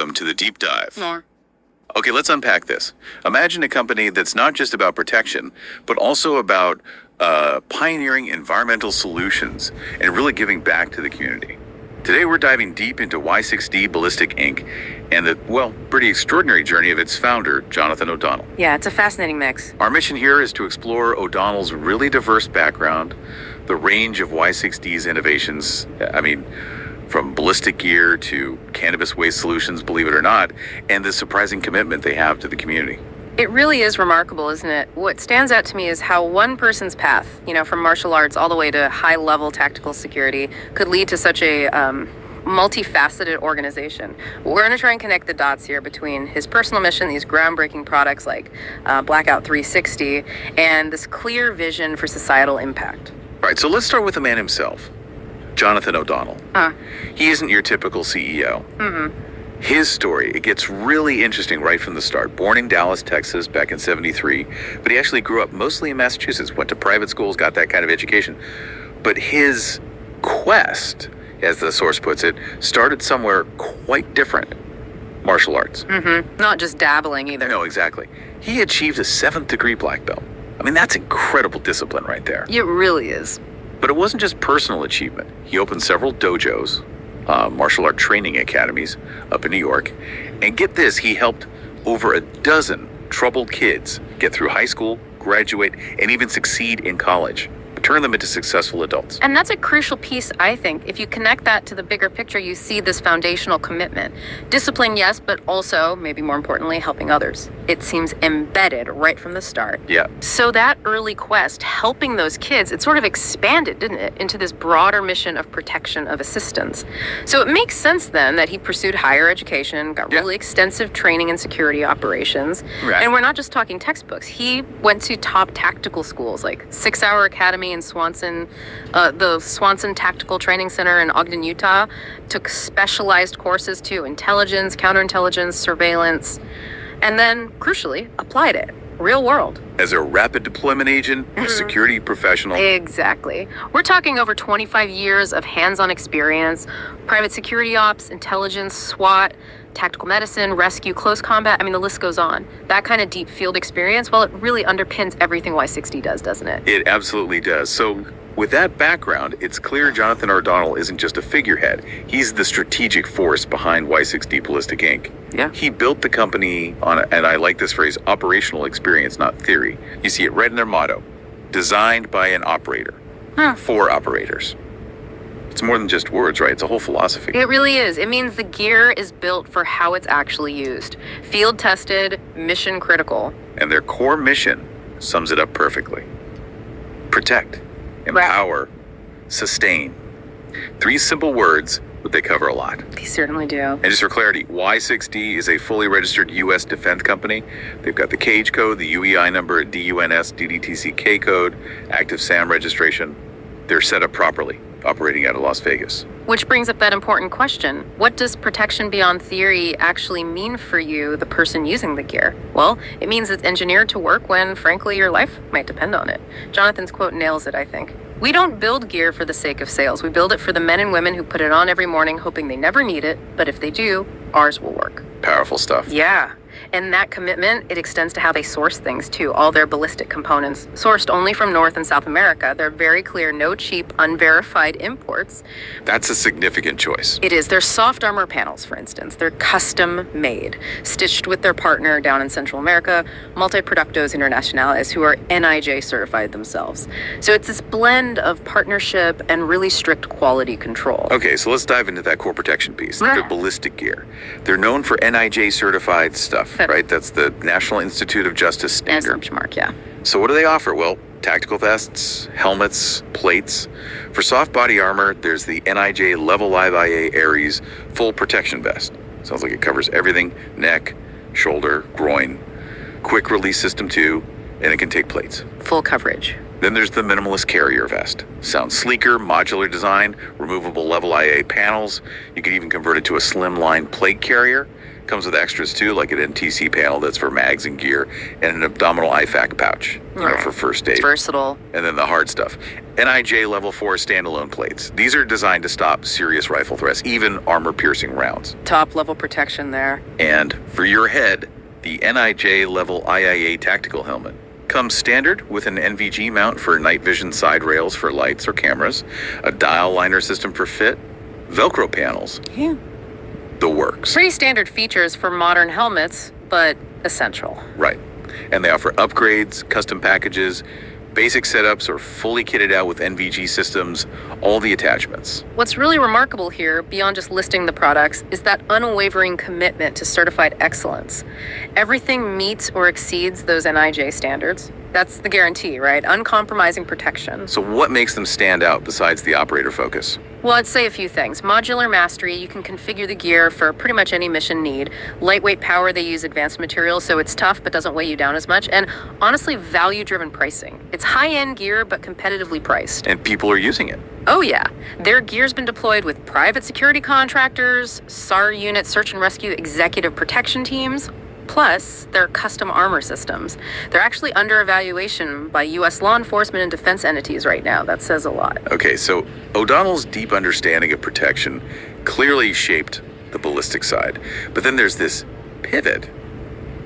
Welcome to the deep dive. More. Okay, let's unpack this. Imagine a company that's not just about protection, but also about pioneering environmental solutions and really giving back to the community. Today, we're diving deep into Y6D Ballistic Inc. and the, pretty extraordinary journey of its founder, Jonathan O'Donnell. Yeah, it's a fascinating mix. Our mission here is to explore O'Donnell's really diverse background, the range of Y6D's innovations, from ballistic gear to cannabis waste solutions, believe it or not, and the surprising commitment they have to the community. It really is remarkable, isn't it? What stands out to me is how one person's path, from martial arts all the way to high-level tactical security, could lead to such a multifaceted organization. We're going to try and connect the dots here between his personal mission, these groundbreaking products like Blackout 360, and this clear vision for societal impact. All right, so let's start with the man himself, Jonathan O'Donnell. He isn't your typical CEO. His story, it gets really interesting right from the start. Born in Dallas, Texas, back in '73, but he actually grew up mostly in Massachusetts, went to private schools, got that kind of education. But his quest, as the source puts it, started somewhere quite different. Martial arts. Not just dabbling either. No, exactly. He achieved a 7th degree black belt. That's incredible discipline right there. It really is. But it wasn't just personal achievement. He opened several dojos, martial art training academies up in New York. And get this, he helped over a dozen troubled kids get through high school, graduate, and even succeed in college. Turn them into successful adults. And that's a crucial piece, I think. If you connect that to the bigger picture, you see this foundational commitment. Discipline, yes, but also, maybe more importantly, helping others. It seems embedded right from the start. Yeah. So that early quest, helping those kids, it sort of expanded, didn't it, into this broader mission of protection, of assistance. So it makes sense then that he pursued higher education, got really extensive training in security operations. Right. And we're not just talking textbooks. He went to top tactical schools like 6 Hour Academy in Swanson, the Swanson Tactical Training Center in Ogden, Utah, took specialized courses too, intelligence, counterintelligence, surveillance, and then, crucially, applied it, real world. As a rapid deployment agent, a security professional. Exactly. We're talking over 25 years of hands-on experience, private security ops, intelligence, SWAT, tactical medicine, rescue, close combat. The list goes on. That kind of deep field experience, well, it really underpins everything Y6D does, doesn't it? It absolutely does. So with that background, it's clear Jonathan O'Donnell isn't just a figurehead. He's the strategic force behind Y6D Ballistic Inc. Yeah. He built the company on, and I like this phrase, operational experience, not theory. You see it right in their motto, designed by an operator, for operators. It's more than just words, right? It's a whole philosophy. It really is. It means the gear is built for how it's actually used. Field tested, mission critical. And their core mission sums it up perfectly. Protect, empower, sustain. 3 simple words, but they cover a lot. They certainly do. And just for clarity, Y6D is a fully registered U.S. defense company. They've got the CAGE code, the UEI number, DUNS, DDTCK code, active SAM registration. They're set up properly, operating out of Las Vegas. Which brings up that important question. What does protection beyond theory actually mean for you, the person using the gear? Well, it means it's engineered to work when, frankly, your life might depend on it. Jonathan's quote nails it, I think. We don't build gear for the sake of sales. We build it for the men and women who put it on every morning, hoping they never need it, but if they do, ours will work. Powerful stuff. Yeah. And that commitment, it extends to how they source things too. All their ballistic components, sourced only from North and South America. They're very clear, no cheap, unverified imports. That's a significant choice. It is. They're soft armor panels, for instance. They're custom made, stitched with their partner down in Central America, Multiproductos Internacionales, who are NIJ certified themselves. So it's this blend of partnership and really strict quality control. Okay, so let's dive into that core protection piece, their ballistic gear. They're known for NIJ certified stuff, right? That's the National Institute of Justice standard. Mark, yeah. So what do they offer? Well, tactical vests, helmets, plates. For soft body armor, there's the NIJ Level Live IA Ares full protection vest. Sounds like it covers everything, neck, shoulder, groin. Quick release system too, and it can take plates. Full coverage. Then there's the minimalist carrier vest. Sounds sleeker, modular design, removable level IA panels. You could even convert it to a slimline plate carrier. Comes with extras too, like an NTC panel that's for mags and gear, and an abdominal IFAC pouch, for first aid. It's versatile. And then the hard stuff. NIJ Level 4 standalone plates. These are designed to stop serious rifle threats, even armor-piercing rounds. Top-level protection there. And for your head, the NIJ Level IIA tactical helmet comes standard with an NVG mount for night vision side rails for lights or cameras, a dial liner system for fit, Velcro panels. Yeah. The works. Pretty standard features for modern helmets, but essential. Right. And they offer upgrades, custom packages, basic setups, or fully kitted out with NVG systems, all the attachments. What's really remarkable here, beyond just listing the products, is that unwavering commitment to certified excellence. Everything meets or exceeds those NIJ standards. That's the guarantee, right? Uncompromising protection. So what makes them stand out besides the operator focus? Well, I'd say a few things. Modular mastery, you can configure the gear for pretty much any mission need. Lightweight power, they use advanced materials, so it's tough but doesn't weigh you down as much. And honestly, value-driven pricing. It's high-end gear but competitively priced. And people are using it. Oh yeah. Their gear's been deployed with private security contractors, SAR unit search and rescue executive protection teams, plus their custom armor systems. They're actually under evaluation by U.S. law enforcement and defense entities right now. That says a lot. Okay, so O'Donnell's deep understanding of protection clearly shaped the ballistic side. But then there's this pivot.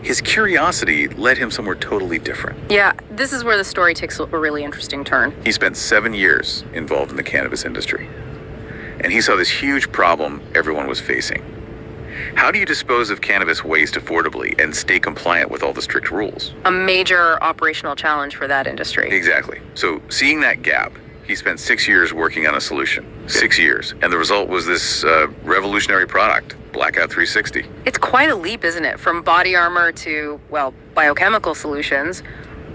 His curiosity led him somewhere totally different. Yeah, this is where the story takes a really interesting turn. He spent 7 years involved in the cannabis industry, and he saw this huge problem everyone was facing. How do you dispose of cannabis waste affordably and stay compliant with all the strict rules? A major operational challenge for that industry. Exactly. So seeing that gap, he spent 6 years working on a solution. 6 years. And the result was this revolutionary product, Blackout 360. It's quite a leap, isn't it? From body armor to, well, biochemical solutions.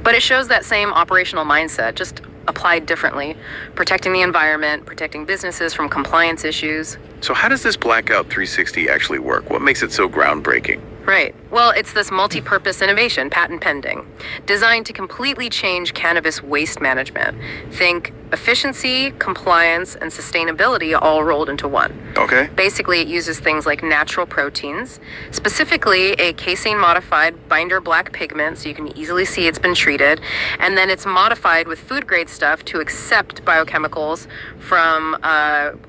But it shows that same operational mindset, just applied differently. Protecting the environment, protecting businesses from compliance issues. So how does this Blackout 360 actually work? What makes it so groundbreaking? Right. Well, it's this multi-purpose innovation, patent pending, designed to completely change cannabis waste management. Think efficiency, compliance, and sustainability all rolled into one. Okay. Basically, it uses things like natural proteins, specifically a casein-modified binder black pigment, so you can easily see it's been treated, and then it's modified with food-grade stuff to accept biochemicals from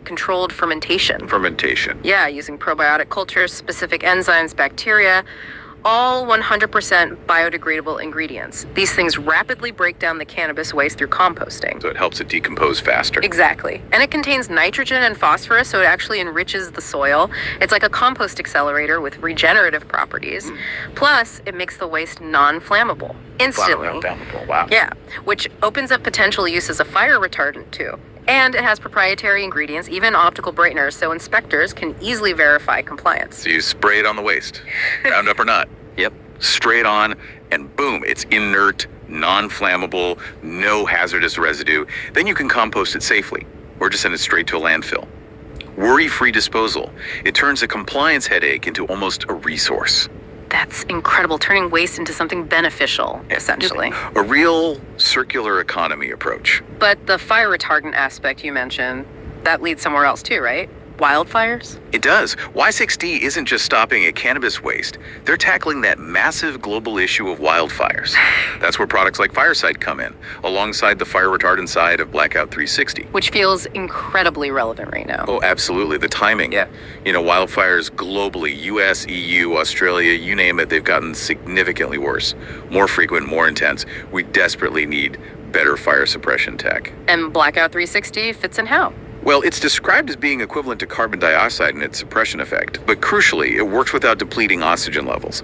controlled fermentation. Fermentation. Yeah, using probiotic cultures, specific enzymes, bacteria, all 100% biodegradable ingredients. These things rapidly break down the cannabis waste through composting. So it helps it decompose faster. Exactly. And it contains nitrogen and phosphorus, so it actually enriches the soil. It's like a compost accelerator with regenerative properties. Plus, it makes the waste non-flammable instantly. Non-flammable, wow. Yeah, which opens up potential use as a fire retardant too. And it has proprietary ingredients, even optical brighteners, so inspectors can easily verify compliance. So you spray it on the waste, Roundup or not. Yep. Spray it on, and boom, it's inert, non-flammable, no hazardous residue. Then you can compost it safely, or just send it straight to a landfill. Worry-free disposal. It turns a compliance headache into almost a resource. That's incredible, turning waste into something beneficial, essentially. A real circular economy approach. But the fire retardant aspect you mentioned, that leads somewhere else too, right? Wildfires? It does. Y6D isn't just stopping at cannabis waste. They're tackling that massive global issue of wildfires. That's where products like Fireside come in, alongside the fire retardant side of Blackout 360. Which feels incredibly relevant right now. Oh, absolutely. The timing. Yeah. You know, wildfires globally, US, EU, Australia, you name it, they've gotten significantly worse. More frequent, more intense. We desperately need better fire suppression tech. And Blackout 360 fits in how? Well, it's described as being equivalent to carbon dioxide in its suppression effect, but crucially, it works without depleting oxygen levels.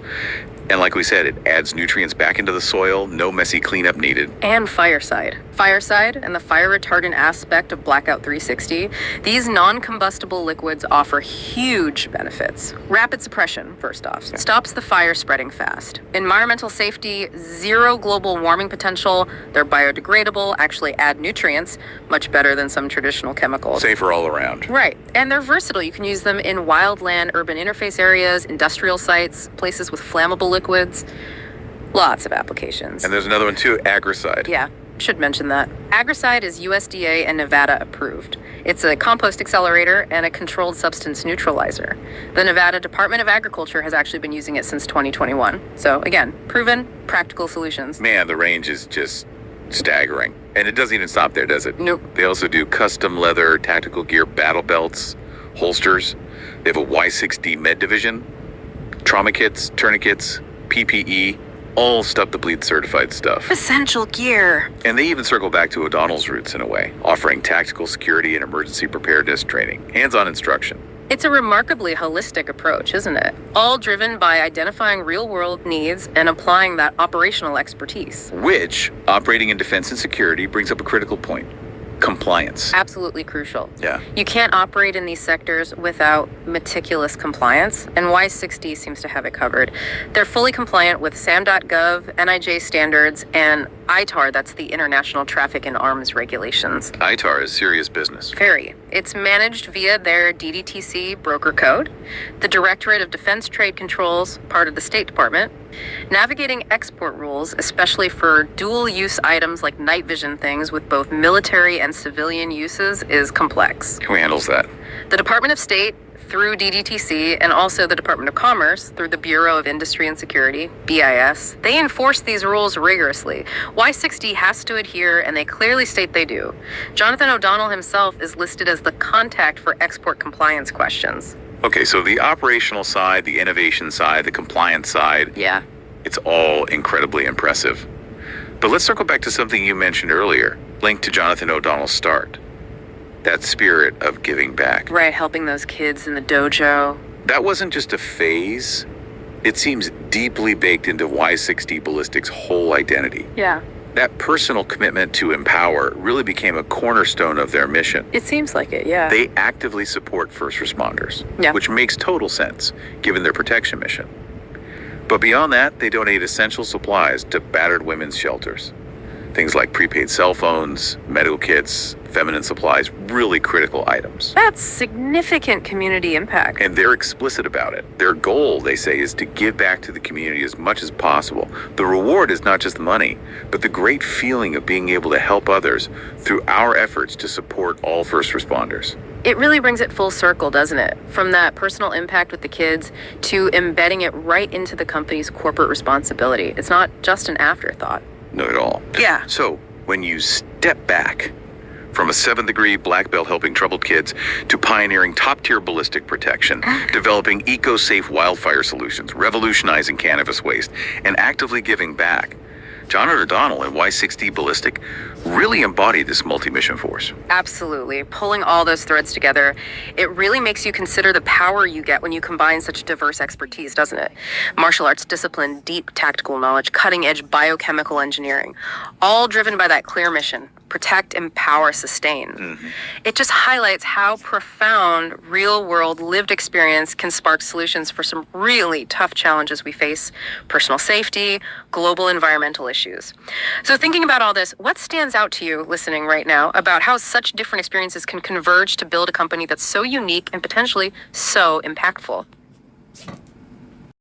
And like we said, it adds nutrients back into the soil, no messy cleanup needed. And Fireside. Fireside and the fire retardant aspect of Blackout 360, these non-combustible liquids offer huge benefits. Rapid suppression, first off, stops the fire spreading fast. Environmental safety, zero global warming potential, they're biodegradable, actually add nutrients, much better than some traditional chemicals. Safer all around. Right, and they're versatile. You can use them in wildland, urban interface areas, industrial sites, places with flammable liquids, lots of applications. And there's another one too, Agricide. Yeah, should mention that. Agricide is USDA and Nevada approved. It's a compost accelerator and a controlled substance neutralizer. The Nevada Department of Agriculture has actually been using it since 2021. So again, proven, practical solutions. Man, the range is just staggering. And it doesn't even stop there, does it? Nope. They also do custom leather, tactical gear, battle belts, holsters. They have a Y6D med division, trauma kits, tourniquets, PPE, all Stop the Bleed certified stuff. Essential gear. And they even circle back to O'Donnell's roots in a way, offering tactical security and emergency preparedness training, hands-on instruction. It's a remarkably holistic approach, isn't it? All driven by identifying real-world needs and applying that operational expertise. Which, operating in defense and security, brings up a critical point. Compliance. Absolutely crucial. Yeah. You can't operate in these sectors without meticulous compliance, and Y6D seems to have it covered. They're fully compliant with SAM.gov, NIJ standards, and ITAR, that's the International Traffic in Arms Regulations. ITAR is serious business. Very. It's managed via their DDTC broker code, the Directorate of Defense Trade Controls, part of the State Department. Navigating export rules, especially for dual-use items like night vision things with both military and civilian uses, is complex. Who handles that? The Department of State, through DDTC, and also the Department of Commerce, through the Bureau of Industry and Security, BIS, they enforce these rules rigorously. Y6D has to adhere, and they clearly state they do. Jonathan O'Donnell himself is listed as the contact for export compliance questions. Okay, so the operational side, the innovation side, the compliance side, Yeah. it's all incredibly impressive. But let's circle back to something you mentioned earlier, linked to Jonathan O'Donnell's start. That spirit of giving back. Right, helping those kids in the dojo. That wasn't just a phase. It seems deeply baked into Y6D Ballistic's whole identity. Yeah. That personal commitment to empower really became a cornerstone of their mission. It seems like it, yeah. They actively support first responders, Yeah. which makes total sense given their protection mission. But beyond that, they donate essential supplies to battered women's shelters. Things like prepaid cell phones, medical kits, feminine supplies, really critical items. That's significant community impact. And they're explicit about it. Their goal, they say, is to give back to the community as much as possible. The reward is not just the money, but the great feeling of being able to help others through our efforts to support all first responders. It really brings it full circle, doesn't it? From that personal impact with the kids to embedding it right into the company's corporate responsibility. It's not just an afterthought. Not at all. Yeah. So, when you step back from a 7th degree black belt helping troubled kids to pioneering top-tier ballistic protection, developing eco-safe wildfire solutions, revolutionizing cannabis waste, and actively giving back, John O'Donnell and Y6D Ballistic really embody this multi-mission force. Absolutely. Pulling all those threads together, it really makes you consider the power you get when you combine such diverse expertise, doesn't it? Martial arts discipline, deep tactical knowledge, cutting-edge biochemical engineering, all driven by that clear mission: protect, empower, sustain. It just highlights how profound real-world lived experience can spark solutions for some really tough challenges we face: personal safety, global environmental issues. So thinking about all this, what stands out to you listening right now about how such different experiences can converge to build a company that's so unique and potentially so impactful?